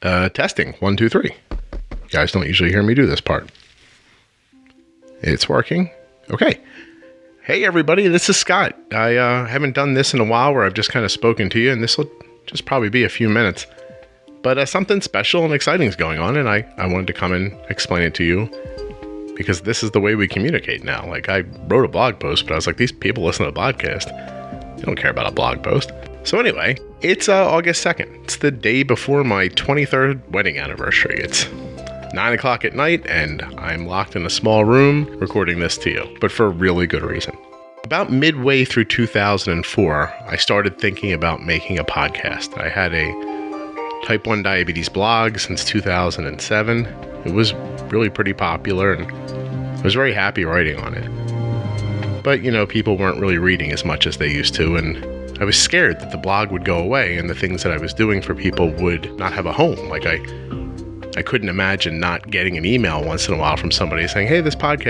Testing. 1, 2, 3. You guys don't usually hear me do this part. It's working. Okay. Hey, everybody. This is Scott. I haven't done this in a while where I've just kind of spoken to you, and this will just probably be a few minutes. But something special and exciting is going on, and I wanted to come and explain it to you because this is the way we communicate now. Like, I wrote a blog post, but I was like, these people listen to the podcast. They don't care about a blog post. So anyway, it's August 2nd. It's the day before my 23rd wedding anniversary. It's 9 o'clock at night, and I'm locked in a small room recording this to you, but for a really good reason. About midway through 2004, I started thinking about making a podcast. I had a type 1 diabetes blog since 2007. It was really pretty popular, and I was very happy writing on it. But, people weren't really reading as much as they used to, and I was scared that the blog would go away and the things that I was doing for people would not have a home. Like, I couldn't imagine not getting an email once in a while from somebody saying, hey, this blog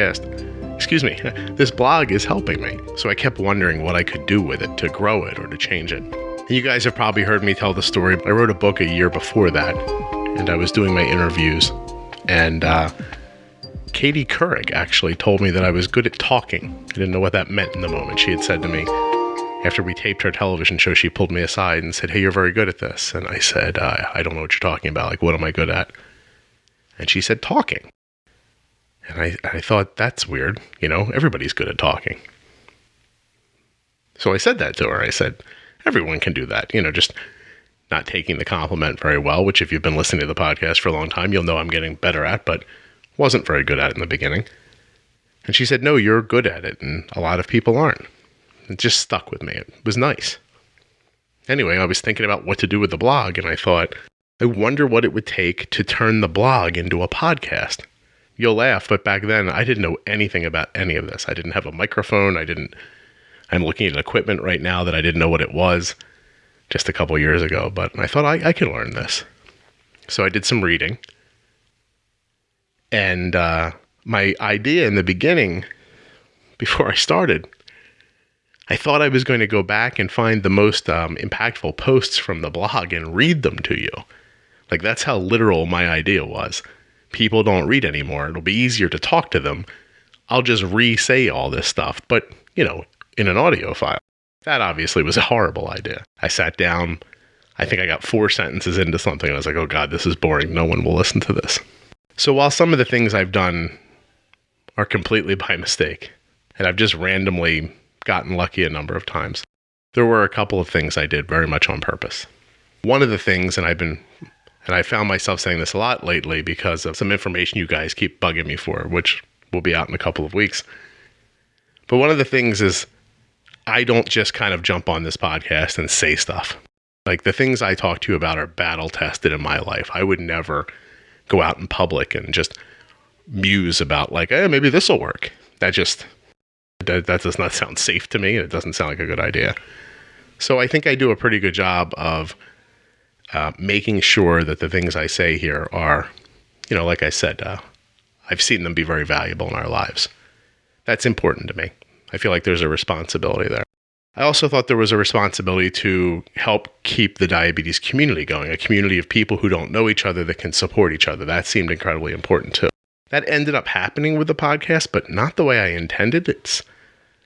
is helping me. So I kept wondering what I could do with it to grow it or to change it. And you guys have probably heard me tell the story. I wrote a book a year before that, and I was doing my interviews, and Katie Couric actually told me that I was good at talking. I didn't know what that meant in the moment. She had said to me, after we taped her television show, she pulled me aside and said, hey, you're very good at this. And I said, I don't know what you're talking about. Like, what am I good at? And she said, talking. And I thought, that's weird. Everybody's good at talking. So I said that to her. I said, everyone can do that. Just not taking the compliment very well, which if you've been listening to the podcast for a long time, you'll know I'm getting better at, but wasn't very good at it in the beginning. And she said, no, you're good at it. And a lot of people aren't. It just stuck with me. It was nice. Anyway, I was thinking about what to do with the blog, and I thought, I wonder what it would take to turn the blog into a podcast. You'll laugh, but back then, I didn't know anything about any of this. I didn't have a microphone. I'm looking at equipment right now that I didn't know what it was just a couple years ago, but I thought I could learn this. So I did some reading, and my idea in the beginning, before I started, I thought I was going to go back and find the most impactful posts from the blog and read them to you. Like, that's how literal my idea was. People don't read anymore. It'll be easier to talk to them. I'll just re-say all this stuff, but, in an audio file. That obviously was a horrible idea. I sat down. I think I got 4 sentences into something, and I was like, oh God, this is boring. No one will listen to this. So while some of the things I've done are completely by mistake, and I've just randomly gotten lucky a number of times, there were a couple of things I did very much on purpose. One of the things, and I found myself saying this a lot lately because of some information you guys keep bugging me for, which will be out in a couple of weeks. But one of the things is I don't just kind of jump on this podcast and say stuff. Like, the things I talk to you about are battle tested in my life. I would never go out in public and just muse about like, hey, maybe this will work. That does not sound safe to me. It doesn't sound like a good idea. So I think I do a pretty good job of making sure that the things I say here are, like I said, I've seen them be very valuable in our lives. That's important to me. I feel like there's a responsibility there. I also thought there was a responsibility to help keep the diabetes community going, a community of people who don't know each other that can support each other. That seemed incredibly important too. That ended up happening with the podcast, but not the way I intended. It's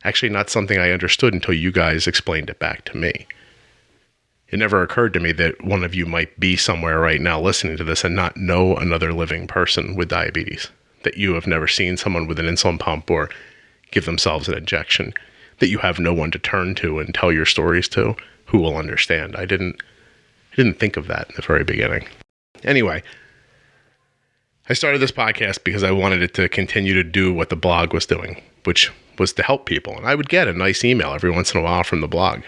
actually not something I understood until you guys explained it back to me. It never occurred to me that one of you might be somewhere right now listening to this and not know another living person with diabetes, that you have never seen someone with an insulin pump or give themselves an injection, that you have no one to turn to and tell your stories to who will understand. I didn't think of that in the very beginning. Anyway, I started this podcast because I wanted it to continue to do what the blog was doing, which was to help people. And I would get a nice email every once in a while from the blog.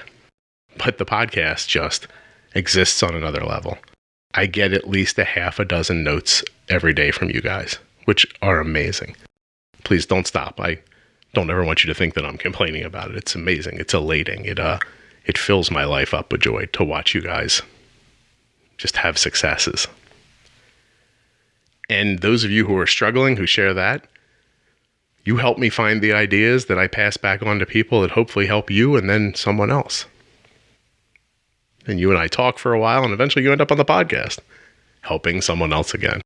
But the podcast just exists on another level. I get at least a half a dozen notes every day from you guys, which are amazing. Please don't stop. I don't ever want you to think that I'm complaining about it. It's amazing. It's elating. It fills my life up with joy to watch you guys just have successes. And those of you who are struggling, who share that, you help me find the ideas that I pass back on to people that hopefully help you and then someone else. And you and I talk for a while, and eventually you end up on the podcast. helping someone else again.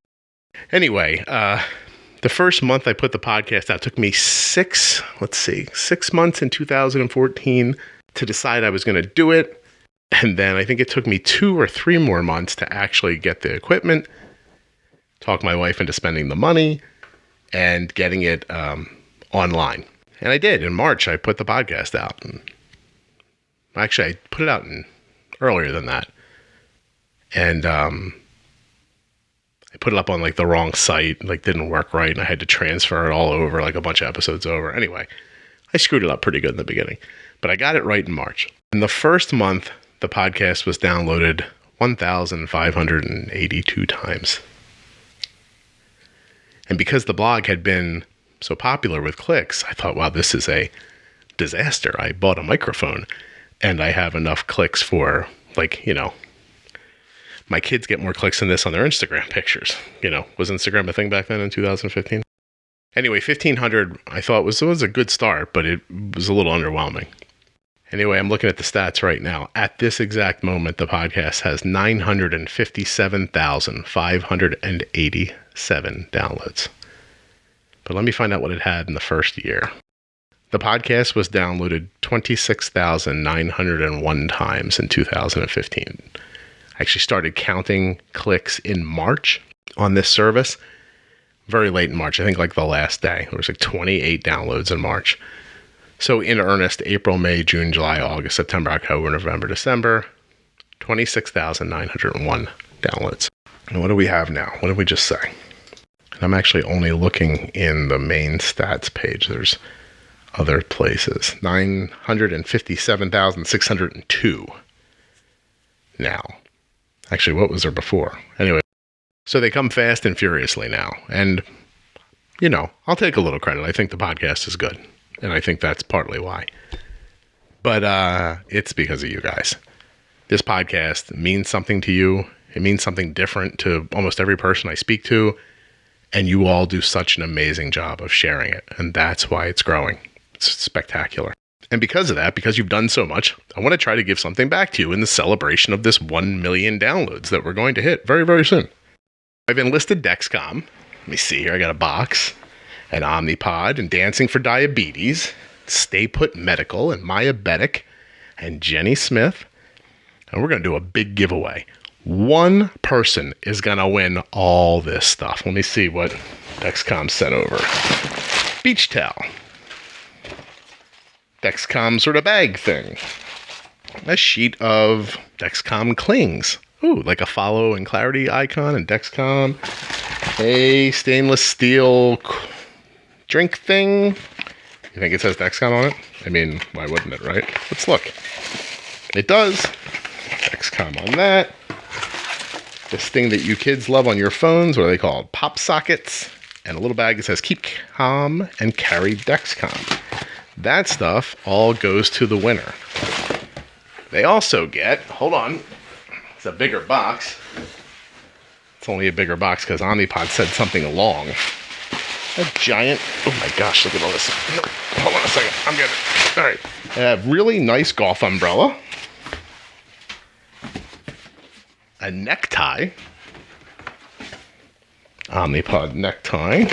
Anyway, the first month I put the podcast out, it took me 6 months in 2014 to decide I was going to do it. And then I think it took me 2 or 3 more months to actually get the equipment, talk my wife into spending the money, and getting it online. And I did. In March, I put the podcast out. And actually, I put it out earlier than that. And I put it up on like the wrong site, like didn't work right, and I had to transfer it all over, like a bunch of episodes over. Anyway, I screwed it up pretty good in the beginning, but I got it right in March. In the first month, the podcast was downloaded 1,582 times. And because the blog had been so popular with clicks, I thought, wow, this is a disaster. I bought a microphone and I have enough clicks for, like, you know, my kids get more clicks than this on their Instagram pictures. You know, was Instagram a thing back then in 2015? Anyway, 1,500 I thought was a good start, but it was a little underwhelming. Anyway, I'm looking at the stats right now. At this exact moment, the podcast has 957,587 downloads. But let me find out what it had in the first year. The podcast was downloaded 26,901 times in 2015. I actually started counting clicks in March on this service. Very late in March. I think like the last day. There was like 28 downloads in March. So in earnest, April, May, June, July, August, September, October, November, December, 26,901 downloads. And what do we have now? What did we just say? And I'm actually only looking in the main stats page. There's other places. 957,602 now. Actually, what was there before? Anyway, so they come fast and furiously now. And, you know, I'll take a little credit. I think the podcast is good. And I think that's partly why. But it's because of you guys. This podcast means something to you. It means something different to almost every person I speak to. And you all do such an amazing job of sharing it. And that's why it's growing. It's spectacular. And because of that, because you've done so much, I want to try to give something back to you in the celebration of this 1 million downloads that we're going to hit very, very soon. I've enlisted Dexcom. Let me see here. I got a box. And Omnipod, and Dancing for Diabetes, Stay Put Medical, and Diabetic, and Jenny Smith. And we're going to do a big giveaway. One person is going to win all this stuff. Let me see what Dexcom sent over. Beach towel. Dexcom sort of bag thing. A sheet of Dexcom clings. Ooh, like a follow and clarity icon and Dexcom. A stainless steel drink thing. You think it says Dexcom on it? I mean, why wouldn't it, right? Let's look. It does. Dexcom on that. This thing that you kids love on your phones, what are they called? Pop sockets. And a little bag that says keep calm and carry Dexcom. That stuff all goes to the winner. They also get, hold on, it's a bigger box. It's only a bigger box because Omnipod said something long. A giant, oh my gosh, look at all this. No, hold on a second, I'm getting it. All right, a really nice golf umbrella. A necktie. Omnipod necktie.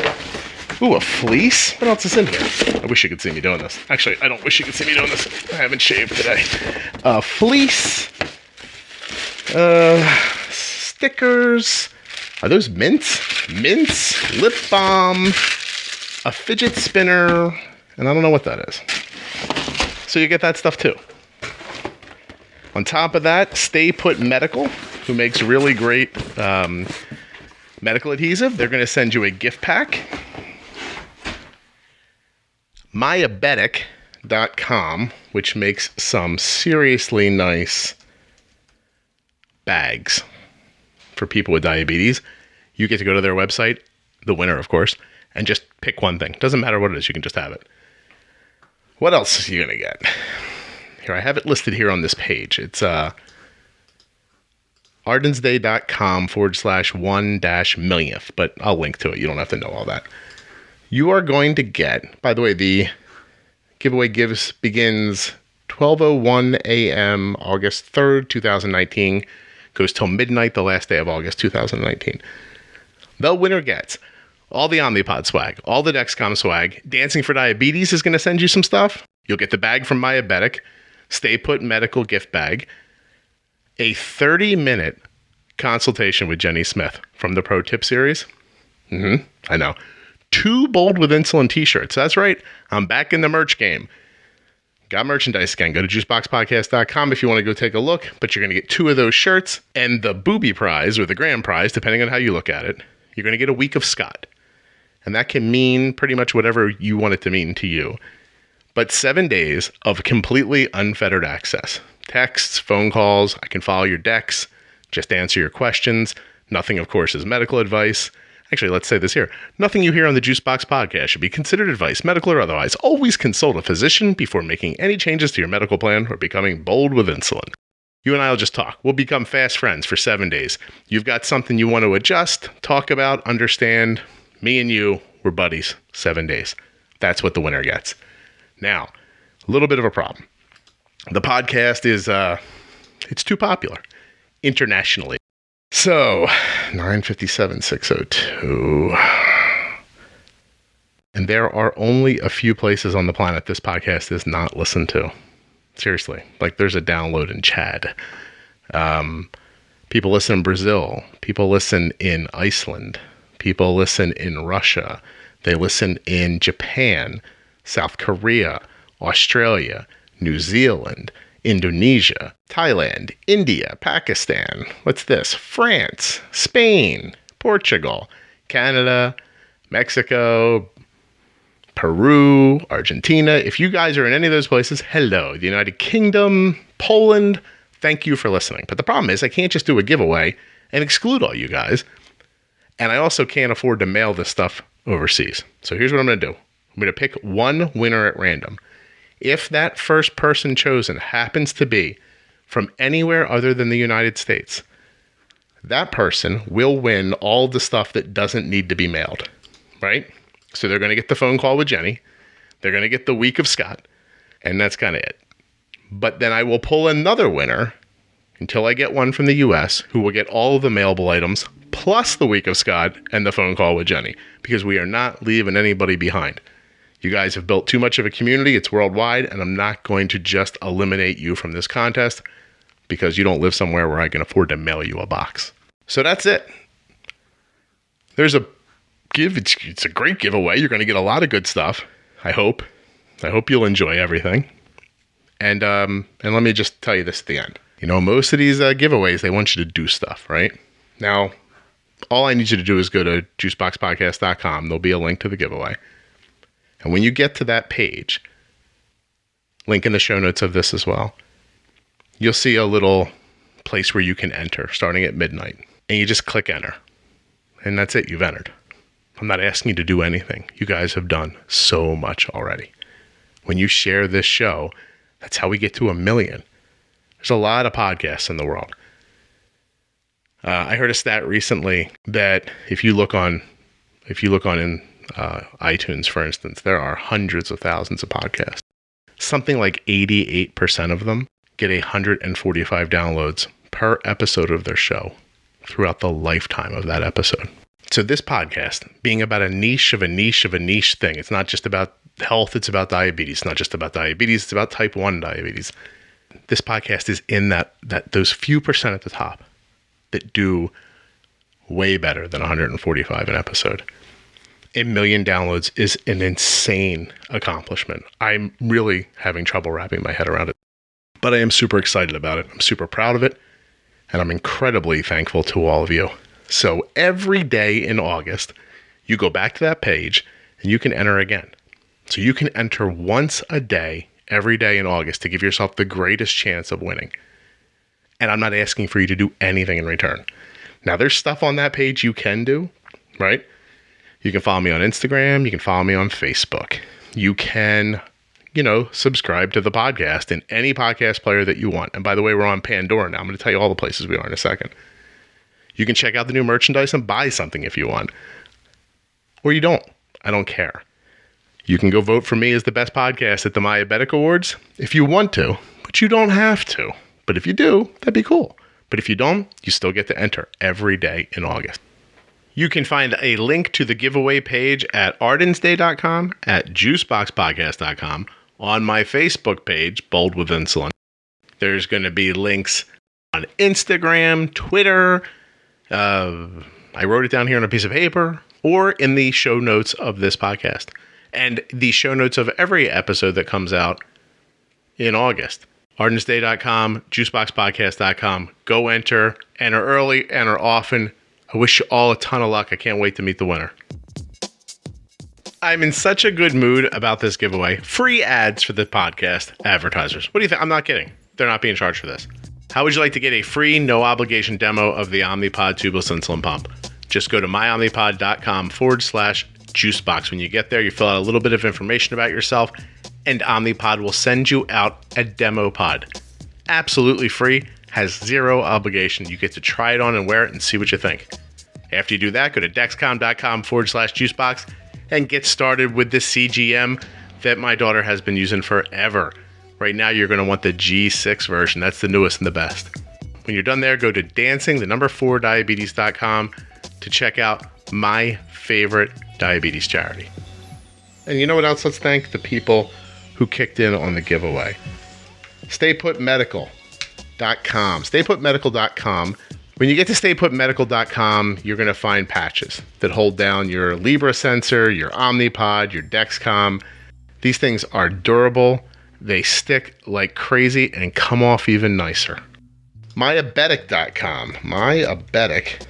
Ooh, a fleece. What else is in here? I wish you could see me doing this. Actually, I don't wish you could see me doing this. I haven't shaved today. Fleece. Stickers. Are those mints? Mints, lip balm, a fidget spinner, and I don't know what that is. So you get that stuff too. On top of that, Stay Put Medical, who makes really great medical adhesive. They're going to send you a gift pack. Diabetic.com, which makes some seriously nice bags for people with diabetes. You get to go to their website, the winner, of course, and just pick one thing. Doesn't matter what it is, you can just have it. What else are you going to get? Here, I have it listed here on this page. It's ardensday.com/1-millionth, but I'll link to it. You don't have to know all that. You are going to get, by the way, the giveaway begins 12:01 a.m. August 3rd, 2019. Goes till midnight the last day of August 2019. The winner gets all the Omnipod swag, all the Dexcom swag. Dancing for Diabetes is going to send you some stuff. You'll get the bag from Diabetic, Stay Put medical gift bag, a 30-minute consultation with Jenny Smith from the Pro Tip series. I know. 2 Bold With Insulin t-shirts. That's right. I'm back in the merch game. Got merchandise again. Go to juiceboxpodcast.com if you want to go take a look. But you're going to get 2 of those shirts and the booby prize or the grand prize, depending on how you look at it. You're going to get a week of Scott. And that can mean pretty much whatever you want it to mean to you. But 7 days of completely unfettered access. Texts, phone calls. I can follow your decks. Just answer your questions. Nothing, of course, is medical advice. Actually, let's say this here. Nothing you hear on the Juicebox podcast should be considered advice, medical or otherwise. Always consult a physician before making any changes to your medical plan or becoming bold with insulin. You and I will just talk. We'll become fast friends for 7 days. You've got something you want to adjust, talk about, understand. Me and you, we're buddies. 7 days. That's what the winner gets. Now, a little bit of a problem. The podcast is, it's too popular internationally. So, 957-602. And there are only a few places on the planet this podcast is not listened to. Seriously. Like, there's a download in Chad. People listen in Brazil. People listen in Iceland. People listen in Russia. They listen in Japan, South Korea, Australia, New Zealand, Indonesia, Thailand, India, Pakistan, what's this? France, Spain, Portugal, Canada, Mexico, Peru, Argentina. If you guys are in any of those places, hello. The United Kingdom, Poland, thank you for listening. But the problem is I can't just do a giveaway and exclude all you guys. And I also can't afford to mail this stuff overseas. So here's what I'm going to do. I'm going to pick one winner at random. If that first person chosen happens to be from anywhere other than the United States, that person will win all the stuff that doesn't need to be mailed, right? So they're going to get the phone call with Jenny. They're going to get the week of Scott, and that's kind of it. But then I will pull another winner until I get one from the U.S. who will get all of the mailable items plus the week of Scott and the phone call with Jenny, because we are not leaving anybody behind. You guys have built too much of a community. It's worldwide, and I'm not going to just eliminate you from this contest because you don't live somewhere where I can afford to mail you a box. So that's it. There's a it's a great giveaway. You're going to get a lot of good stuff. I hope you'll enjoy everything. And let me just tell you this at the end. You know, most of these giveaways, they want you to do stuff, right? Now, all I need you to do is go to juiceboxpodcast.com. There'll be a link to the giveaway. And when you get to that page, link in the show notes of this as well, you'll see a little place where you can enter starting at midnight. And you just click enter. And that's it. You've entered. I'm not asking you to do anything. You guys have done so much already. When you share this show, that's how we get to 1 million. There's a lot of podcasts in the world. I heard a stat recently that if you look on in iTunes, for instance, there are hundreds of thousands of podcasts. Something like 88% of them get 145 downloads per episode of their show throughout the lifetime of that episode. So this podcast, being about a niche of a niche of a niche thing, it's not just about health, it's about diabetes. It's not just about diabetes, it's about type 1 diabetes. This podcast is in that those few percent at the top that do way better than 145 an episode. 1 million downloads is an insane accomplishment. I'm really having trouble wrapping my head around it, but I am super excited about it. I'm super proud of it, and I'm incredibly thankful to all of you. So every day in August, you go back to that page and you can enter again. So you can enter once a day, every day in August, to give yourself the greatest chance of winning. And I'm not asking for you to do anything in return. Now, there's stuff on that page you can do, right? You can follow me on Instagram. You can follow me on Facebook. You can, subscribe to the podcast in any podcast player that you want. And by the way, we're on Pandora now. I'm going to tell you all the places we are in a second. You can check out the new merchandise and buy something if you want. Or you don't. I don't care. You can go vote for me as the best podcast at the Diabetic Awards if you want to, but you don't have to. But if you do, that'd be cool. But if you don't, you still get to enter every day in August. You can find a link to the giveaway page at ardensday.com, at juiceboxpodcast.com, on my Facebook page, Bold With Insulin. There's going to be links on Instagram, Twitter. I wrote it down here on a piece of paper, or in the show notes of this podcast, and the show notes of every episode that comes out in August. ardensday.com, juiceboxpodcast.com. Go enter early, enter often. I wish you all a ton of luck. I can't wait to meet the winner. I'm in such a good mood about this giveaway. Free ads for the podcast advertisers. What do you think? I'm not kidding. They're not being charged for this. How would you like to get a free, no obligation demo of the Omnipod tubeless insulin pump? Just go to myomnipod.com/juicebox. When you get there, you fill out a little bit of information about yourself, and Omnipod will send you out a demo pod. Absolutely free, has zero obligation. You get to try it on and wear it and see what you think. After you do that, go to dexcom.com/juicebox and get started with the CGM that my daughter has been using forever. Right now, you're going to want the G6 version. That's the newest and the best. When you're done there, go to dancing4diabetes.com to check out my favorite diabetes charity. And you know what else? Let's thank the people who kicked in on the giveaway. StayPutMedical.com. StayPutMedical.com. When you get to StayPutMedical.com, you're going to find patches that hold down your Libra sensor, your Omnipod, your Dexcom. These things are durable. They stick like crazy and come off even nicer. Myabetic.com. Myabetic,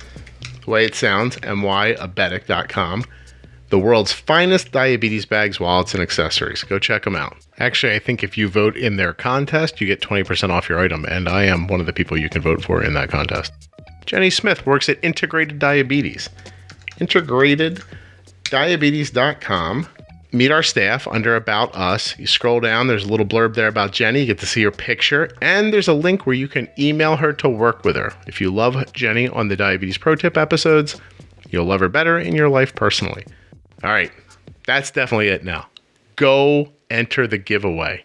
the way it sounds, myabetic.com. The world's finest diabetes bags, wallets, and accessories. Go check them out. Actually, I think if you vote in their contest, you get 20% off your item, and I am one of the people you can vote for in that contest. Jenny Smith works at Integrated Diabetes. IntegratedDiabetes.com. Meet our staff under About Us. You scroll down, there's a little blurb there about Jenny. You get to see her picture, and there's a link where you can email her to work with her. If you love Jenny on the Diabetes Pro Tip episodes, you'll love her better in your life personally. All right, that's definitely it now. Go enter the giveaway.